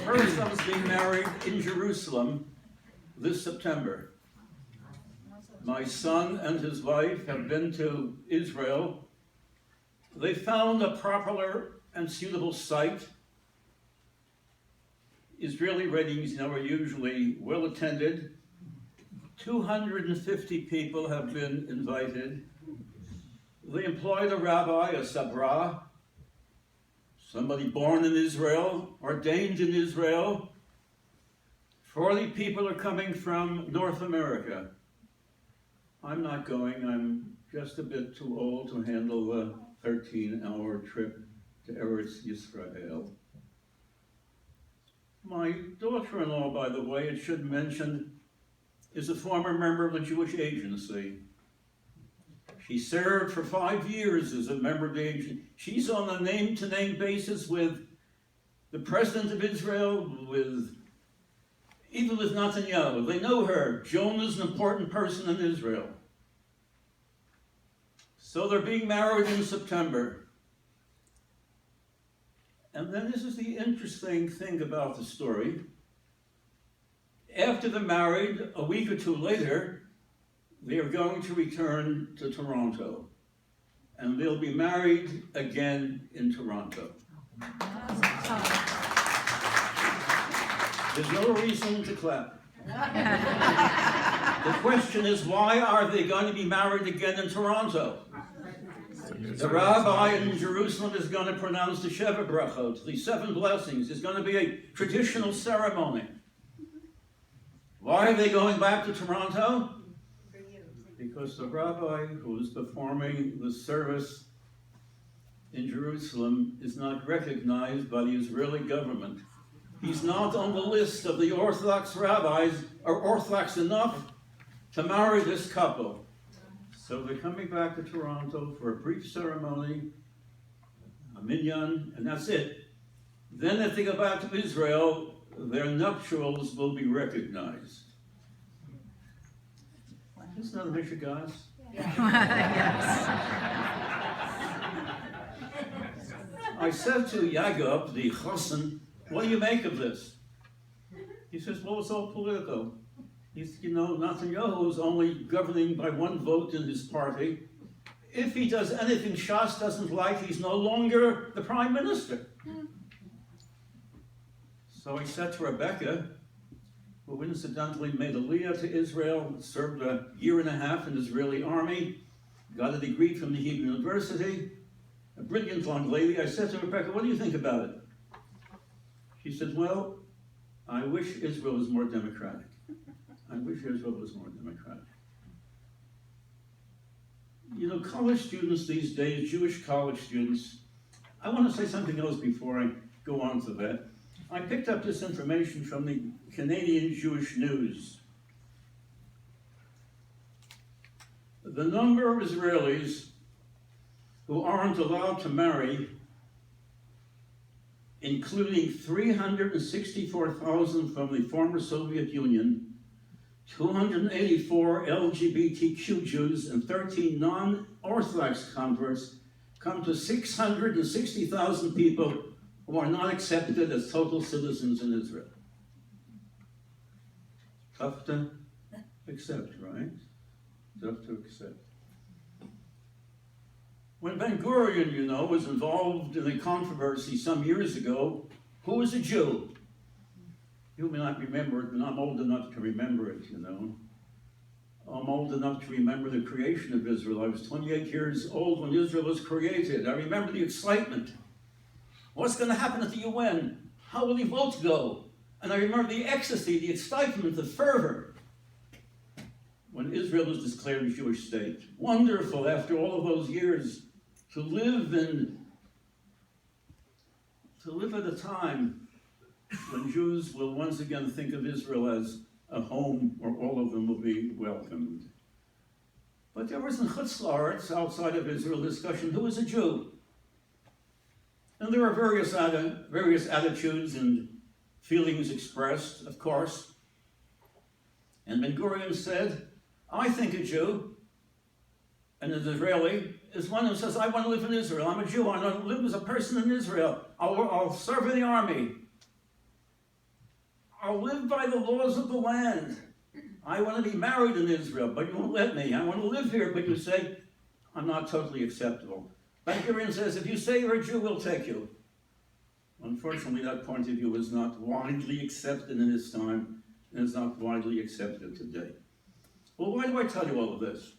First, I was being married in Jerusalem this September. My son and his wife have been to Israel. They found a proper and suitable site. Israeli weddings, are usually well attended. 250 people have been invited. They employed a rabbi, a sabra, somebody born in Israel, ordained in Israel. 40 people are coming from North America. I'm not going. I'm just a bit too old to handle a 13-hour trip to Eretz Yisrael. My daughter-in-law, by the way, it should mention, is a former member of the Jewish Agency. She served for 5 years as a member of the agency. She's on a name-to-name basis with the President of Israel, even with Netanyahu. They know her. Joan is an important person in Israel. So they're being married in September. And then this is the interesting thing about the story. After they're married, a week or two later, they are going to return to Toronto. And they'll be married again in Toronto. There's no reason to clap. The question is, why are they going to be married again in Toronto? The rabbi in Jerusalem is going to pronounce the Sheva Brachot, the 7 blessings. It's going to be a traditional ceremony. Why are they going back to Toronto? Because the rabbi who is performing the service in Jerusalem is not recognized by the Israeli government. He's not on the list of the Orthodox rabbis, or Orthodox enough to marry this couple. So they're coming back to Toronto for a brief ceremony, a minyan, and that's it. Then if they go back to Israel, their nuptials will be recognized. Isn't that a mixture, guys? Yes. I said to Yaakov, the chassan, what do you make of this? He says, well, it's all political. Netanyahu is only governing by one vote in his party. If he does anything Shas doesn't like, he's no longer the prime minister. So he said to Rebecca, who incidentally made Aliyah to Israel, served a year and a half in the Israeli army, got a degree from the Hebrew University, a brilliant young lady. I said to Rebecca, what do you think about it? She said, well, I wish Israel was more democratic. I wish Israel was more democratic. College students these days, Jewish college students, I want to say something else before I go on to that. I picked up this information from the Canadian Jewish News. The number of Israelis who aren't allowed to marry, including 364,000 from the former Soviet Union, 284 LGBTQ Jews, and 13 non-Orthodox converts, come to 660,000 people who are not accepted as total citizens in Israel. Tough to accept, right? Tough to accept. When Ben-Gurion, was involved in a controversy some years ago, who was a Jew? You may not remember it, but I'm old enough to remember it, I'm old enough to remember the creation of Israel. I was 28 years old when Israel was created. I remember the excitement. What's going to happen at the UN? How will the votes go? And I remember the ecstasy, the excitement, the fervor when Israel was declared a Jewish state. Wonderful, after all of those years, to live at a time when Jews will once again think of Israel as a home where all of them will be welcomed. But there was in Chutz La'aretz, outside of Israel, discussion, who is a Jew? And there are various attitudes and feelings expressed, of course. And Ben-Gurion said, I think a Jew, and an Israeli, is one who says, I want to live in Israel. I'm a Jew. I want to live as a person in Israel. I'll serve in the army. I'll live by the laws of the land. I want to be married in Israel, but you won't let me. I want to live here, but you say, I'm not totally acceptable. Ben-Gurion says, if you say you're a Jew, we'll take you. Unfortunately, that point of view is not widely accepted in his time, and is not widely accepted today. Well, why do I tell you all of this?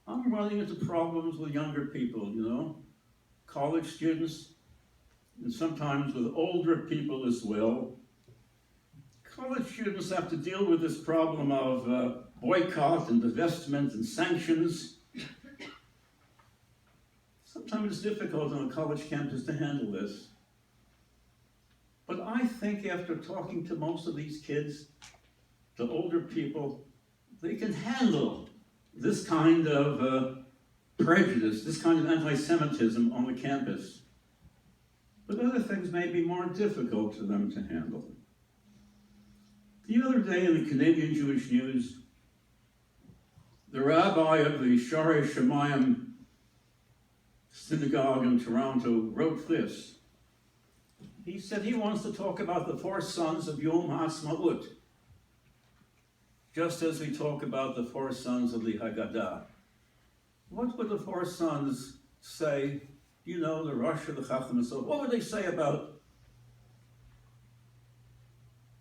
I'm running into problems with younger people, college students, and sometimes with older people as well. College students have to deal with this problem of boycott and divestment and sanctions. Sometimes it's difficult on a college campus to handle this. But I think after talking to most of these kids, the older people, they can handle this kind of prejudice, this kind of anti-Semitism on the campus. But other things may be more difficult for them to handle. The other day in the Canadian Jewish News, the rabbi of the Shaarei Shemayim synagogue in Toronto wrote this. He said he wants to talk about the four sons of Yom HaAtzmaut, just as we talk about the four sons of the Haggadah. What would the four sons say? The Rosh of the Chacham and so what would they say about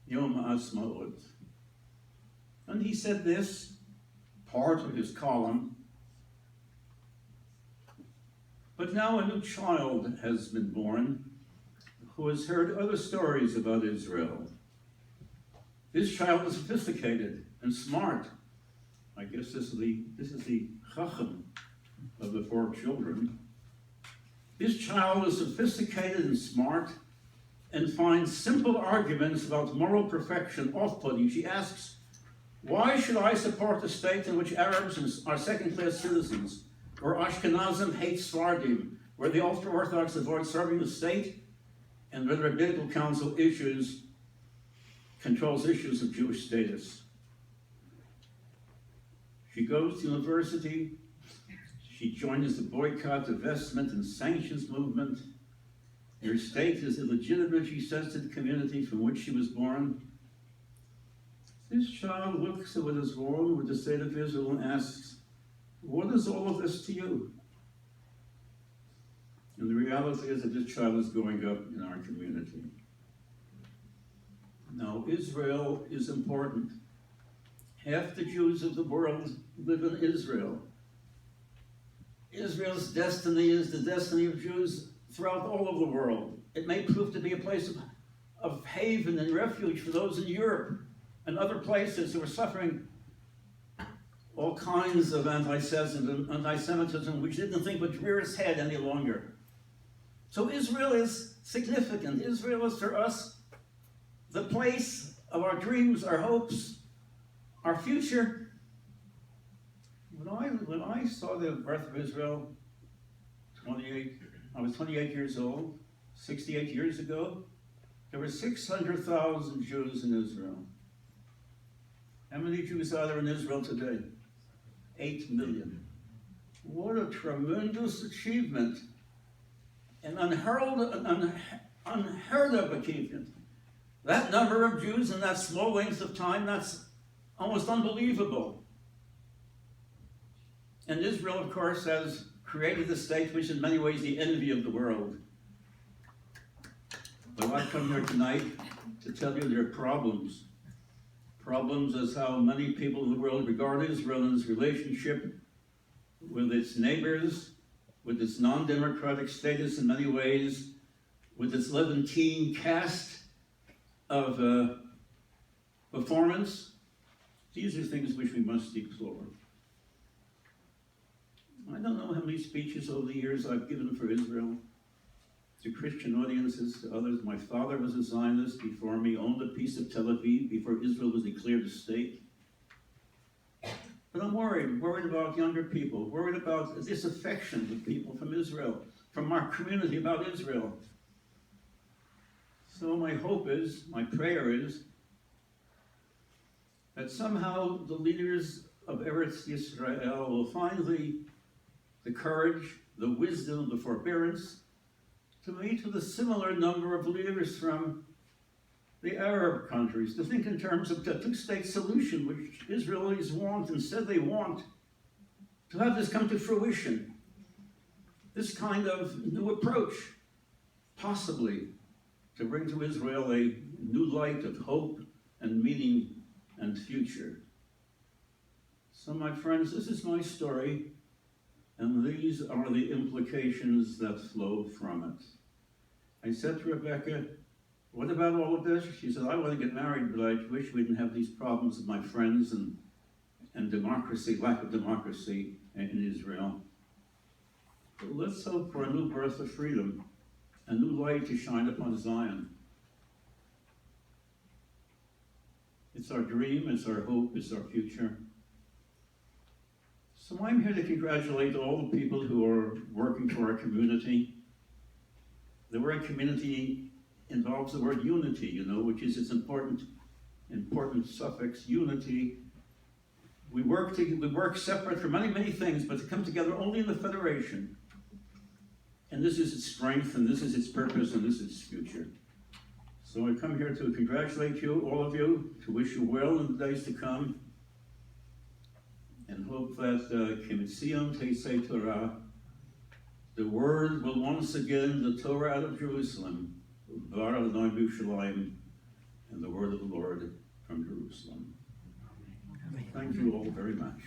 Yom HaAtzmaut? And he said this, part of his column, but now a new child has been born who has heard other stories about Israel. This child is sophisticated and smart. I guess this is the Chacham of the four children. This child is sophisticated and smart and finds simple arguments about moral perfection off-putting. She asks, why should I support a state in which Arabs are second-class citizens, where Ashkenazim hate Sfardim, where the ultra-Orthodox avoid serving the state, and where the Rabbinical Council controls issues of Jewish status? She goes to university. She joins the boycott, divestment, and sanctions movement. Her state is illegitimate, she says to the community from which she was born. This child looks at what is wrong with the state of Israel and asks, what is all of this to you? And the reality is that this child is growing up in our community. Now, Israel is important. Half the Jews of the world live in Israel. Israel's destiny is the destiny of Jews throughout all of the world. It may prove to be a place of haven and refuge for those in Europe and other places who are suffering all kinds of anti-Semitism, which didn't think would rear its head any longer. So Israel is significant. Israel is for us the place of our dreams, our hopes, our future. When I saw the birth of Israel, I was 28 years old, 68 years ago, there were 600,000 Jews in Israel. How many Jews are there in Israel today? 8 million. What a tremendous achievement. An unheard of achievement. That number of Jews in that small length of time, that's almost unbelievable. And Israel, of course, has created a state which is in many ways the envy of the world. But I come here tonight to tell you there are problems. Problems as how many people in the world regard Israel and its relationship with its neighbors, with its non-democratic status in many ways, with its Levantine caste of performance. These are things which we must deplore. I don't know how many speeches over the years I've given for Israel, to Christian audiences, to others. My father was a Zionist before me, owned a piece of Tel Aviv before Israel was declared a state. But I'm worried about younger people, worried about disaffection with people from Israel, from our community about Israel. So my hope is, my prayer is, that somehow the leaders of Eretz Yisrael will find the courage, the wisdom, the forbearance to meet with a similar number of leaders from the Arab countries, to think in terms of the two-state solution, which Israelis want and said they want, to have this come to fruition. This kind of new approach, possibly to bring to Israel a new light of hope and meaning and future. So my friends, this is my story, and these are the implications that flow from it. I said to Rebecca, what about all of this? She said, I want to get married, but I wish we didn't have these problems with my friends and democracy, lack of democracy in Israel. But let's hope for a new birth of freedom, a new light to shine upon Zion. It's our dream, it's our hope, it's our future. So I'm here to congratulate all the people who are working for our community. The word community involves the word unity, which is its important suffix, unity. We work separate for many, many things, but to come together only in the federation. And this is its strength, and this is its purpose, and this is its future. So I come here to congratulate you, all of you, to wish you well in the days to come, and hope that Kimitzion Teisei Torah, the word will once again, the Torah out of Jerusalem, Var Adonai B'Yerushalayim, and the word of the Lord from Jerusalem. Thank you all very much.